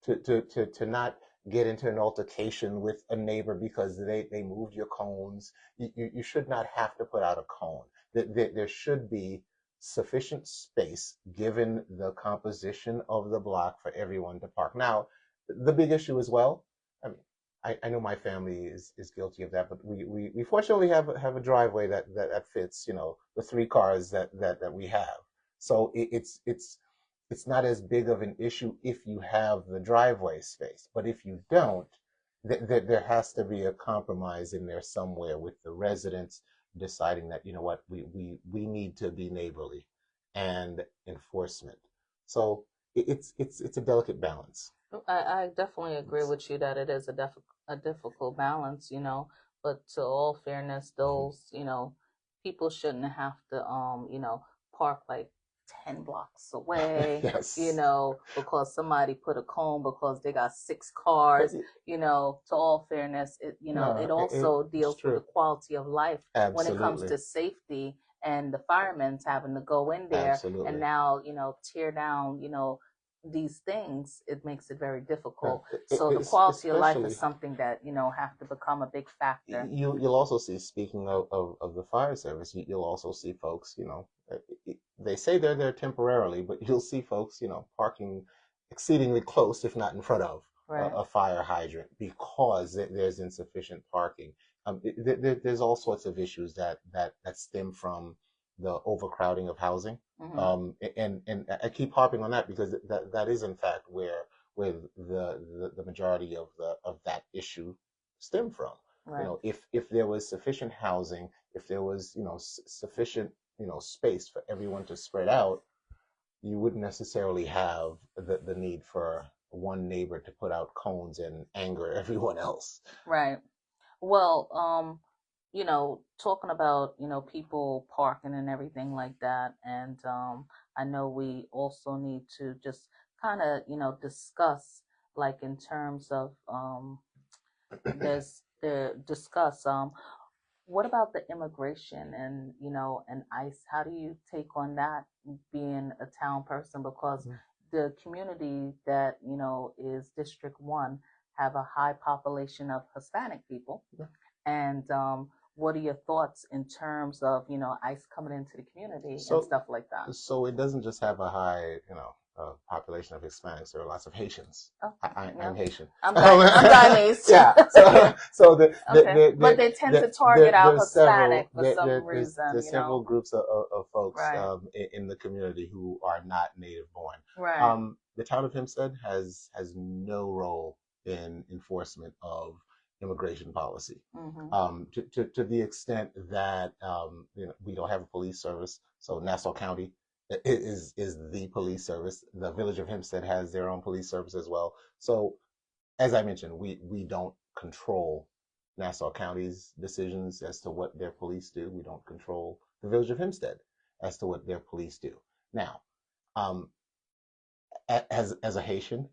to not get into an altercation with a neighbor because they moved your cones. You should not have to put out a cone. There should be sufficient space given the composition of the block for everyone to park. Now, the big issue as well, I mean, I know my family is guilty of that, but we fortunately have a driveway that fits, the three cars that we have. So it's not as big of an issue if you have the driveway space. But if you don't, there has to be a compromise in there somewhere with the residents deciding that, you know what, we need to be neighborly and enforcement. So it's a delicate balance. I definitely agree It's, with you that it is a difficult balance, but to all fairness, mhm. those, people shouldn't have to, park like 10 blocks away, Yes. because somebody put a cone because they got six But cars, to all fairness, it no, also it's deals with the true. quality of life when it comes Absolutely. to safety and the firemen's having to go in there and Absolutely. now, tear down, these things, it makes it very No, difficult. So the quality of life is especially something that, have to become a big factor. you'll also see, speaking of the fire service, you'll also see folks, they say they're there temporarily, but you'll see folks, parking exceedingly close, if not in front of Right. a fire hydrant because there's insufficient parking. there's all sorts of issues that stem from the overcrowding of housing. And I keep harping on that because that is in fact where the majority of that issue stem from. Right. If there was sufficient housing, if there was sufficient space for everyone to spread out, you wouldn't necessarily have the need for one neighbor to put out cones and anger everyone else. Right. Well, talking about, people parking and everything like that, and I know we also need to just kind of, discuss, like, in terms of discuss what about the immigration and, and ICE? How do you take on that, being a town person? Because the community that, is District 1 have a high population of Hispanic people. And what are your thoughts in terms of, ICE coming into the community and stuff like that? So it doesn't just have a high, population of Hispanics. There are lots of Haitians. Oh, I'm Haitian. I'm Guyanese. Yeah. So but they tend to target out Hispanic for some reason. There's several groups of folks in the community who are not native born. Right. The town of Hempstead has no role in enforcement of immigration policy. To the extent that we don't have a police service. So Nassau County is the police service. The village of Hempstead has their own police service as well. So as I mentioned, we don't control Nassau County's decisions as to what their police do. We don't control the village of Hempstead as to what their police do. Now, as a Haitian,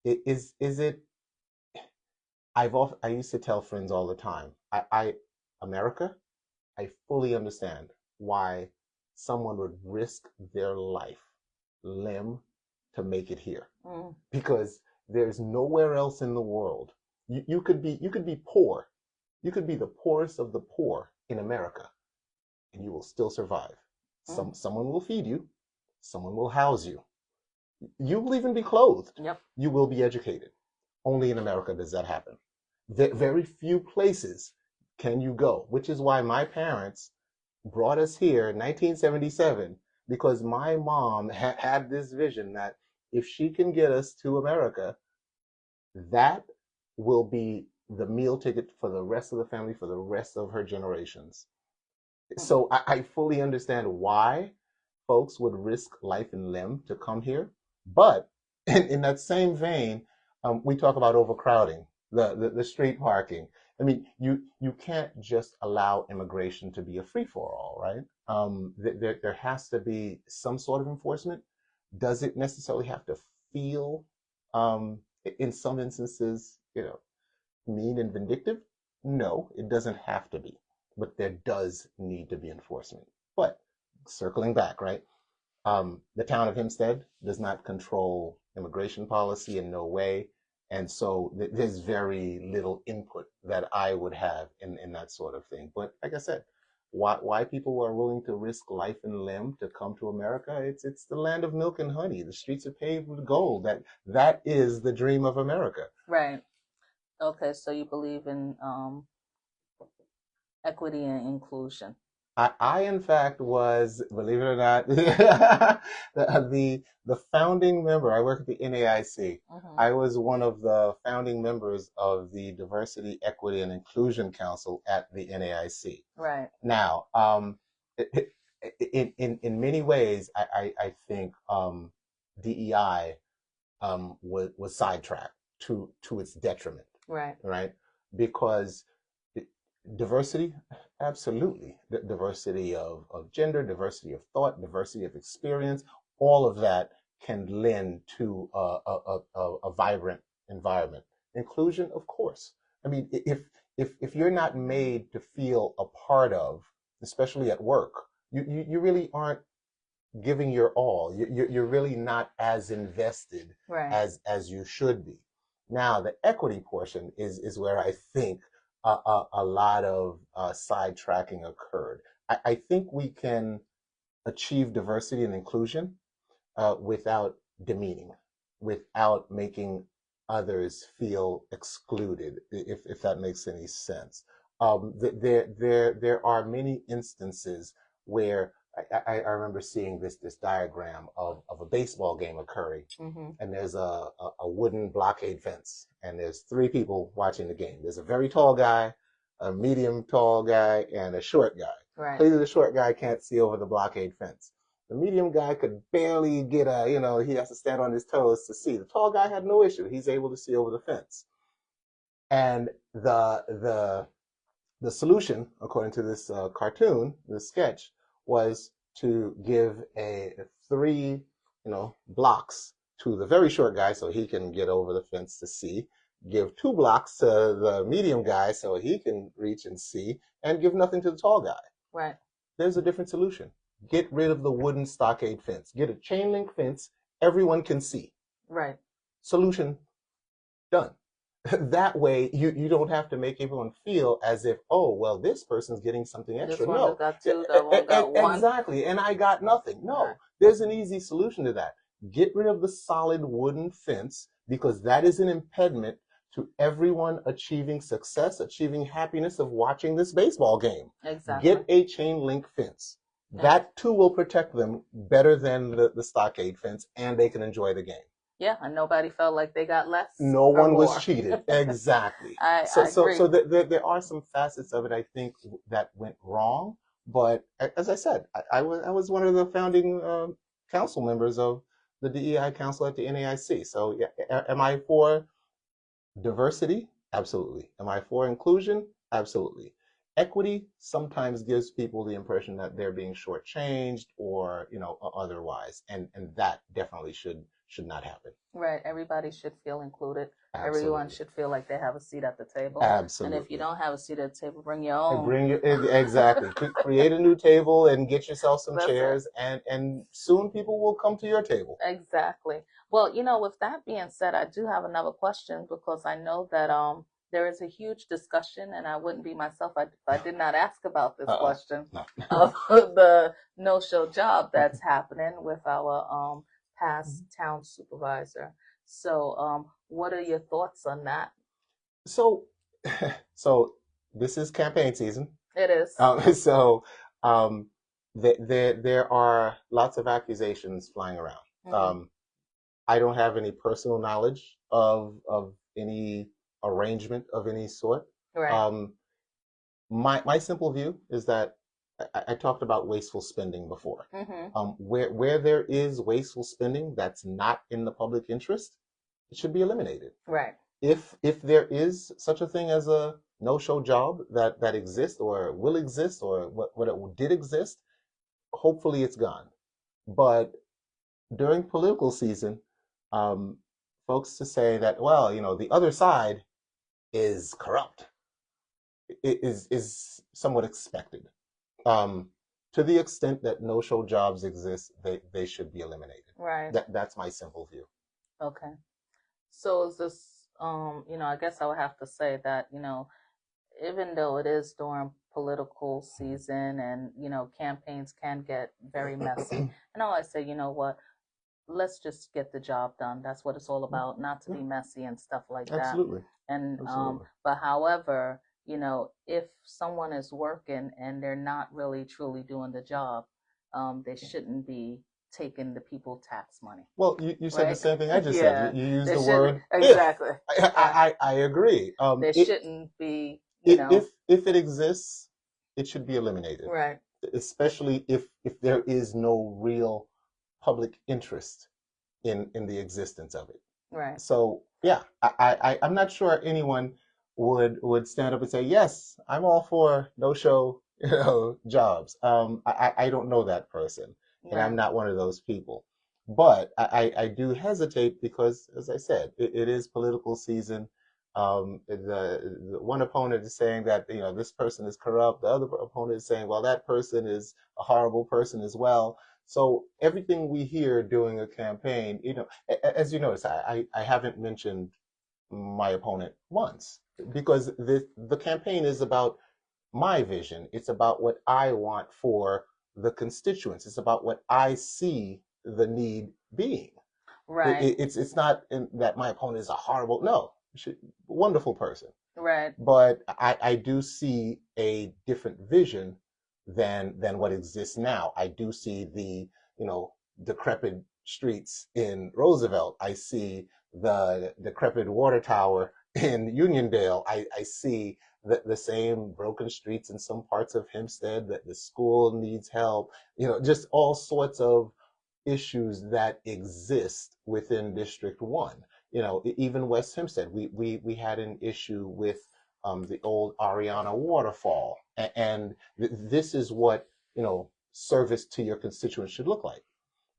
is it? I used to tell friends all the time, America, I fully understand why someone would risk their limb to make it here, because there's nowhere else in the world. You could be poor, you could be the poorest of the poor in America, and you will still survive. Someone will feed you, someone will house you, you will even be clothed. Yep. You will be educated. Only in America does that happen. Very few places can you go, which is why my parents brought us here in 1977, because my mom had this vision that if she can get us to America, that will be the meal ticket for the rest of the family, for the rest of her generations. So I fully understand why folks would risk life and limb to come here. But in that same vein, we talk about overcrowding, the street parking. I mean, you can't just allow immigration to be a free-for-all, right? There has to be some sort of enforcement. Does it necessarily have to feel, in some instances, mean and vindictive? No, it doesn't have to be. But there does need to be enforcement. But circling back, right? The town of Hempstead does not control immigration policy in no way. And so there's very little input that I would have in that sort of thing. But like I said, why people are willing to risk life and limb to come to America? It's the land of milk and honey. The streets are paved with gold. That is the dream of America. Right. Okay, so you believe in equity and inclusion. I in fact was, believe it or not, the founding member. I work at the NAIC. I was one of the founding members of the Diversity, Equity, and Inclusion Council at the NAIC. Right. Now, in many ways, I think DEI was sidetracked to its detriment. Right. Right. Because diversity, absolutely. Diversity of gender, diversity of thought, diversity of experience, all of that can lend to a vibrant environment. Inclusion, of course. I mean, if you're not made to feel a part of, especially at work, you really aren't giving your all. You're really not as invested as you should be. Now, the equity portion is where I think a lot of sidetracking occurred. I think we can achieve diversity and inclusion without demeaning, without making others feel excluded, if that makes any sense. There are many instances where I remember seeing this diagram of a baseball game occurring, and there's a wooden blockade fence, and there's three people watching the game. There's a very tall guy, a medium tall guy, and a short guy. Right. Clearly, the short guy can't see over the blockade fence. The medium guy could barely get he has to stand on his toes to see. The tall guy had no issue. He's able to see over the fence. And the solution, according to this cartoon, this sketch, was to give three, blocks to the very short guy so he can get over the fence to see, give 2 blocks to the medium guy so he can reach and see, and give nothing to the tall guy. Right. There's a different solution. Get rid of the wooden stockade fence. Get a chain link fence everyone can see. Right. Solution done. That way, you don't have to make everyone feel as if, oh, well, this person's getting something extra. This one No, got 2, that one got 1. Exactly, and I got nothing. No, Right. There's an easy solution to that. Get rid of the solid wooden fence, because that is an impediment to everyone achieving success, achieving happiness of watching this baseball game. Exactly. Get a chain link fence. That too will protect them better than the stockade fence, and they can enjoy the game. Yeah, and nobody felt like they got less. No one more. was cheated. Exactly. I agree. So there are some facets of it, I think, that went wrong. But as I said, I was one of the founding council members of the DEI Council at the NAIC. So yeah, am I for diversity? Absolutely. Am I for inclusion? Absolutely. Equity sometimes gives people the impression that they're being shortchanged or otherwise, and that definitely should not happen. Right. Everybody should feel included. Absolutely. Everyone should feel like they have a seat at the table. Absolutely. And if you don't have a seat at the table, bring your own. Exactly. Create a new table and get yourself some That's chairs, and soon people will come to your table. Exactly. Well, with that being said, I do have another question, because I know that there is a huge discussion, and I wouldn't be myself if I did not ask about this question No. of the no-show job that's happening with our past town supervisor. So, what are your thoughts on that? So this is campaign season. It is. There are lots of accusations flying around. I don't have any personal knowledge of any arrangement of any sort. Right. My simple view is that I talked about wasteful spending before. Where there is wasteful spending that's not in the public interest, it should be eliminated. Right. If there is such a thing as a no-show job that exists or will exist, or what it did exist, hopefully it's gone. But during political season, folks to say that, well, the other side is corrupt, is somewhat expected. To the extent that no-show jobs exist, they should be eliminated. Right. That's my simple view. Okay. So is this, I guess I would have to say that, even though it is during political season and, campaigns can get very messy, and I always say, what, let's just get the job done. That's what it's all about, not to be messy and stuff like that. Absolutely. And, Absolutely. but however, if someone is working and they're not really truly doing the job, they shouldn't be taking the people tax money. Well, you said right? the same thing I just said. You used They the word exactly. if. I agree. There shouldn't be, if it exists, it should be eliminated. Right. Especially if there is no real public interest in the existence of it. Right. So yeah, I'm not sure anyone would stand up and say, yes, I'm all for no-show jobs. I don't know that person. And I'm not one of those people. But I do hesitate because, as I said, it is political season. The one opponent is saying that this person is corrupt. The other opponent is saying, well, that person is a horrible person as well. So everything we hear during a campaign, as you notice, I haven't mentioned my opponent once, because the campaign is about my vision. It's about what I want for the constituents. It's about what I see the need being. Right. It's not that my opponent is a horrible, no, wonderful person. Right. But I do see a different vision than what exists now. I do see the, decrepit streets in Roosevelt. I see the decrepit water tower in Uniondale. I see the same broken streets in some parts of Hempstead, that the school needs help, just all sorts of issues that exist within District 1. Even West Hempstead, we had an issue with the old Ariana waterfall. And this is what, service to your constituents should look like.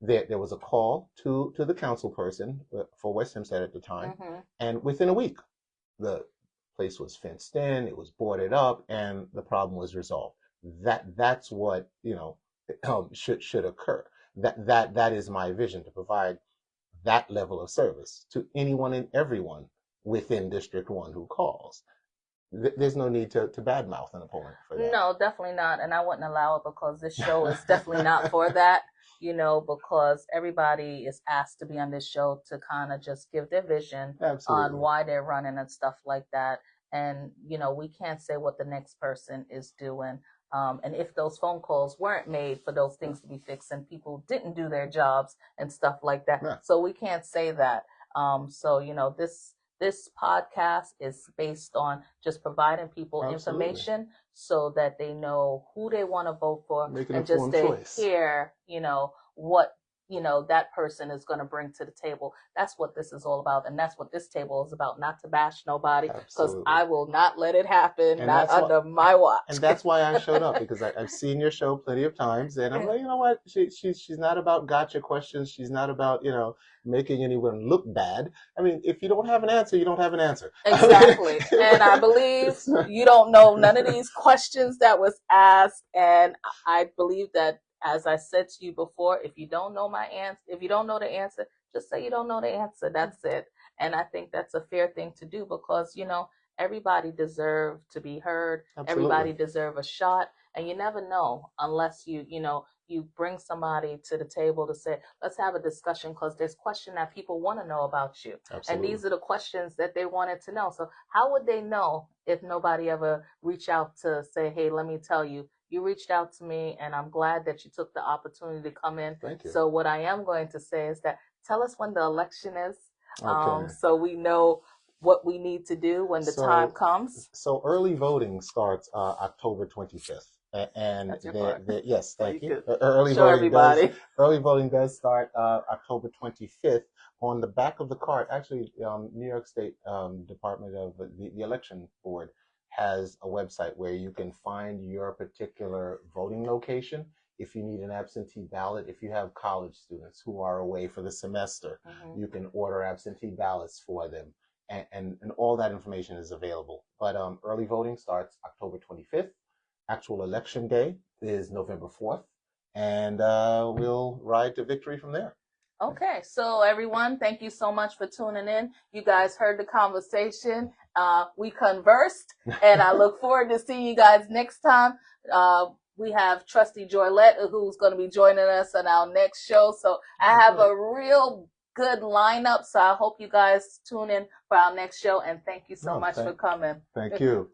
There was a call to the council person for West Hempstead at the time, and within a week, the place was fenced in, it was boarded up, and the problem was resolved. That's what should occur. That is my vision, to provide that level of service to anyone and everyone within District 1 who calls. There's no need to badmouth an opponent for that. No, definitely not. And I wouldn't allow it, because this show is definitely not for that, because everybody is asked to be on this show to kind of just give their vision on why they're running and stuff like that. And, we can't say what the next person is doing. And if those phone calls weren't made for those things to be fixed, and people didn't do their jobs and stuff like that. Yeah. So we can't say that. So, this podcast is based on just providing people information so that they know who they want to vote for, and just to hear, what, that person is going to bring to the table. That's what this is all about. And that's what this table is about, not to bash nobody, because I will not let it happen, and not under my watch. And that's why I showed up, because I've seen your show plenty of times, and I'm like, you know what? She's not about gotcha questions. She's not about, making anyone look bad. I mean, if you don't have an answer, you don't have an answer. Exactly. And I believe you don't know none of these questions that was asked. And I believe that, as I said to you before, if you don't know my answer, if you don't know the answer, just say you don't know the answer. That's it. And I think that's a fair thing to do, because, everybody deserves to be heard. Absolutely. Everybody deserves a shot. And you never know unless you bring somebody to the table to say, let's have a discussion, because there's questions that people want to know about you. Absolutely. And these are the questions that they wanted to know. So how would they know if nobody ever reached out to say, hey, let me tell you, you reached out to me, and I'm glad that you took the opportunity to come in. Thank you. So what I am going to say is that, tell us when the election is, so we know what we need to do when the time comes. So early voting starts October 25th. And yes, thank you. Early voting does start October 25th. On the back of the card, actually, New York State Department of the Election Board has a website where you can find your particular voting location. If you need an absentee ballot, if you have college students who are away for the semester, you can order absentee ballots for them. And all that information is available. But early voting starts October 25th. Actual election day is November 4th. And we'll ride to victory from there. Okay, so everyone, thank you so much for tuning in. You guys heard the conversation. We conversed, and I look forward to seeing you guys next time. We have Trustee Joylette, who's going to be joining us on our next show. So I have a real good lineup. So I hope you guys tune in for our next show. And thank you so much for coming. Thank you.